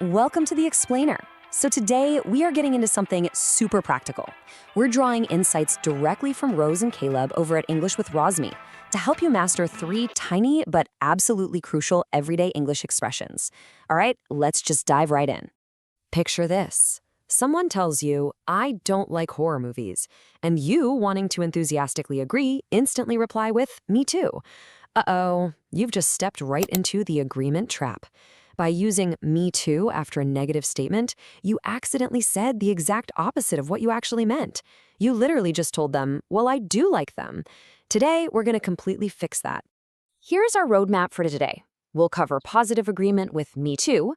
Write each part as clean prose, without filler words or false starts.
Welcome to the Explainer. So today we are getting into something super practical. We're drawing insights directly from Rose and Caleb over at English with Rosmi to help you master 3 tiny but absolutely crucial everyday English expressions. All right, let's just dive right in. Picture this. Someone tells you, "I don't like horror movies," and you, wanting to enthusiastically agree, instantly reply with, "Me too." Uh-oh, you've just stepped right into the agreement trap. By using "me too" after a negative statement, you accidentally said the exact opposite of what you actually meant. You literally just told them, "Well, I do like them." Today, we're going to completely fix that. Here's our roadmap for today. We'll cover positive agreement with "me too,"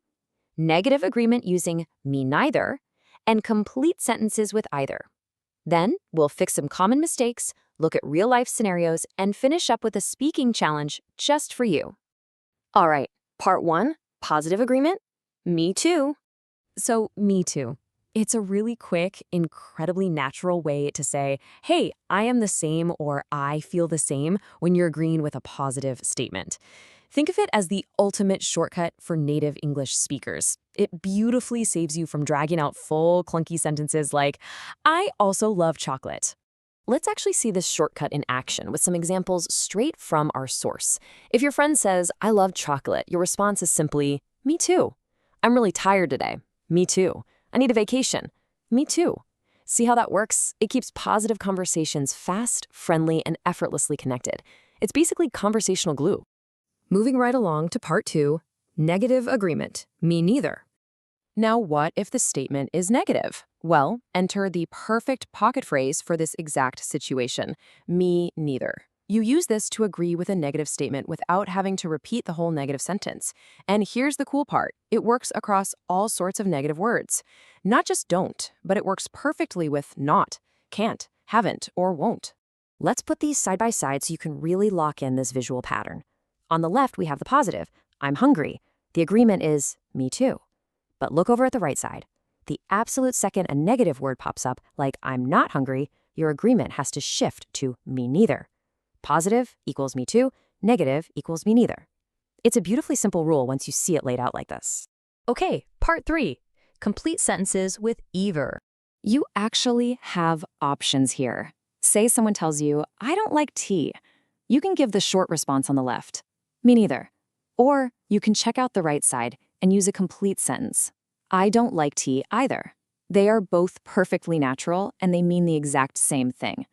negative agreement using "me neither," and complete sentences with either. Then, we'll fix some common mistakes, look at real-life scenarios, and finish up with a speaking challenge just for you. All right, part 1. Positive agreement, me too. So, me too. It's a really quick, incredibly natural way to say, hey, I am the same or I feel the same when you're agreeing with a positive statement. Think of it as the ultimate shortcut for native English speakers. It beautifully saves you from dragging out full, clunky sentences like, I also love chocolate. Let's actually see this shortcut in action with some examples straight from our source. If your friend says, I love chocolate, your response is simply, me too. I'm really tired today. Me too. I need a vacation. Me too. See how that works? It keeps positive conversations fast, friendly, and effortlessly connected. It's basically conversational glue. Moving right along to part 2, negative agreement, me neither. Now, what if the statement is negative? Well, enter the perfect pocket phrase for this exact situation, me neither. You use this to agree with a negative statement without having to repeat the whole negative sentence. And here's the cool part. It works across all sorts of negative words. Not just don't, but it works perfectly with not, can't, haven't, or won't. Let's put these side by side so you can really lock in this visual pattern. On the left, we have the positive, I'm hungry. The agreement is me too. But look over at the right side. The absolute second a negative word pops up, like I'm not hungry, your agreement has to shift to me neither. Positive equals me too, negative equals me neither. It's a beautifully simple rule once you see it laid out like this. Okay, part 3, complete sentences with either. You actually have options here. Say someone tells you, I don't like tea. You can give the short response on the left, me neither. Or you can check out the right side and use a complete sentence. I don't like tea either. They are both perfectly natural and they mean the exact same thing.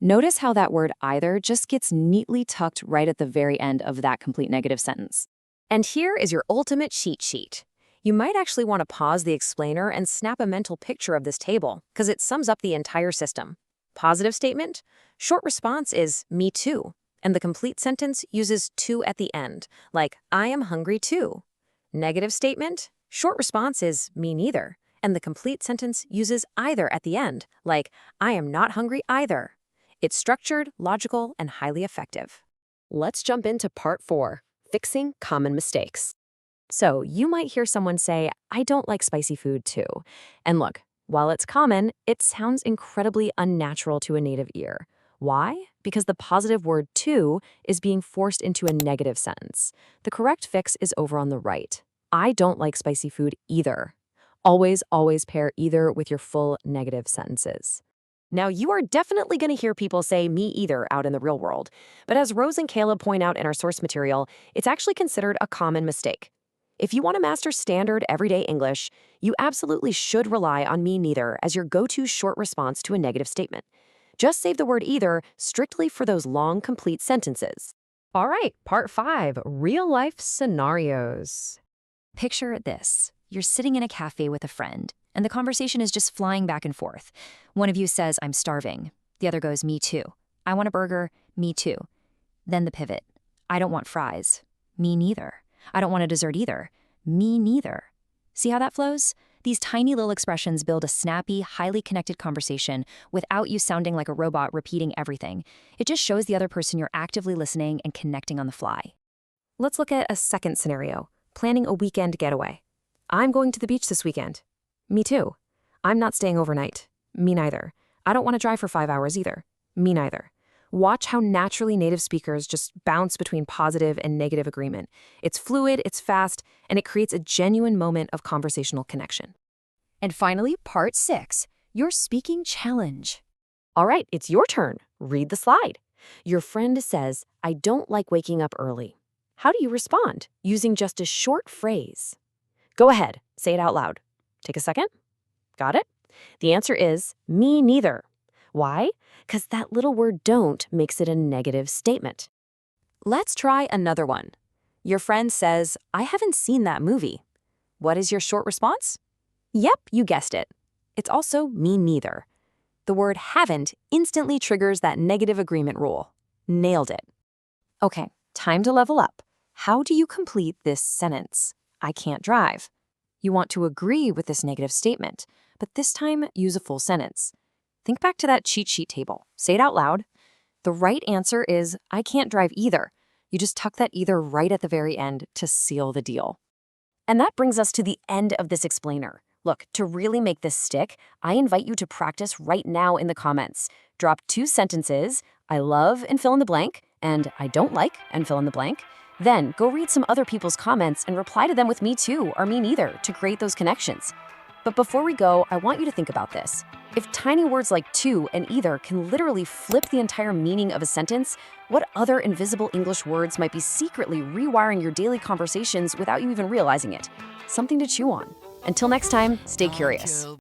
Notice how that word either just gets neatly tucked right at the very end of that complete negative sentence. And here is your ultimate cheat sheet. You might actually want to pause the explainer and snap a mental picture of this table because it sums up the entire system. Positive statement, short response is me too, and the complete sentence uses to at the end, like I am hungry too. Negative statement, short response is me neither, and the complete sentence uses either at the end, like I am not hungry either. It's structured, logical, and highly effective. Let's jump into part 4, fixing common mistakes. So you might hear someone say, I don't like spicy food too. And look, while it's common, it sounds incredibly unnatural to a native ear. Why? Because the positive word too is being forced into a negative sentence. The correct fix is over on the right. I don't like spicy food either. Always, always pair either with your full negative sentences. Now, you are definitely going to hear people say me either out in the real world. But as Rose and Caleb point out in our source material, it's actually considered a common mistake. If you want to master standard everyday English, you absolutely should rely on me neither as your go-to short response to a negative statement. Just save the word either strictly for those long, complete sentences. All right, part 5, real-life scenarios. Picture this. You're sitting in a cafe with a friend, and the conversation is just flying back and forth. One of you says, I'm starving. The other goes, me too. I want a burger. Me too. Then the pivot. I don't want fries. Me neither. I don't want a dessert either. Me neither. See how that flows? These tiny little expressions build a snappy, highly connected conversation without you sounding like a robot repeating everything. It just shows the other person you're actively listening and connecting on the fly. Let's look at a second scenario, planning a weekend getaway. I'm going to the beach this weekend. Me too. I'm not staying overnight. Me neither. I don't want to drive for 5 hours either. Me neither. Watch how naturally native speakers just bounce between positive and negative agreement. It's fluid, it's fast, and it creates a genuine moment of conversational connection. And finally, part 6, your speaking challenge. All right, it's your turn. Read the slide. Your friend says, "I don't like waking up early." How do you respond? Using just a short phrase. Go ahead, say it out loud. Take a second. Got it? The answer is, "Me neither." Why? Because that little word "don't" makes it a negative statement. Let's try another one. Your friend says, "I haven't seen that movie." What is your short response? Yep, you guessed it. It's also "me neither." The word "haven't" instantly triggers that negative agreement rule. Nailed it. Okay, time to level up. How do you complete this sentence? I can't drive. You want to agree with this negative statement, but this time use a full sentence. Think back to that cheat sheet table. Say it out loud. The right answer is, I can't drive either. You just tuck that either right at the very end to seal the deal. And that brings us to the end of this explainer. Look, to really make this stick, I invite you to practice right now in the comments. Drop 2 sentences, "I love" and fill in the blank, and "I don't like" and fill in the blank. Then go read some other people's comments and reply to them with "me too" or "me neither" to create those connections. But before we go, I want you to think about this. If tiny words like "to" and "either" can literally flip the entire meaning of a sentence, what other invisible English words might be secretly rewiring your daily conversations without you even realizing it? Something to chew on. Until next time, stay curious.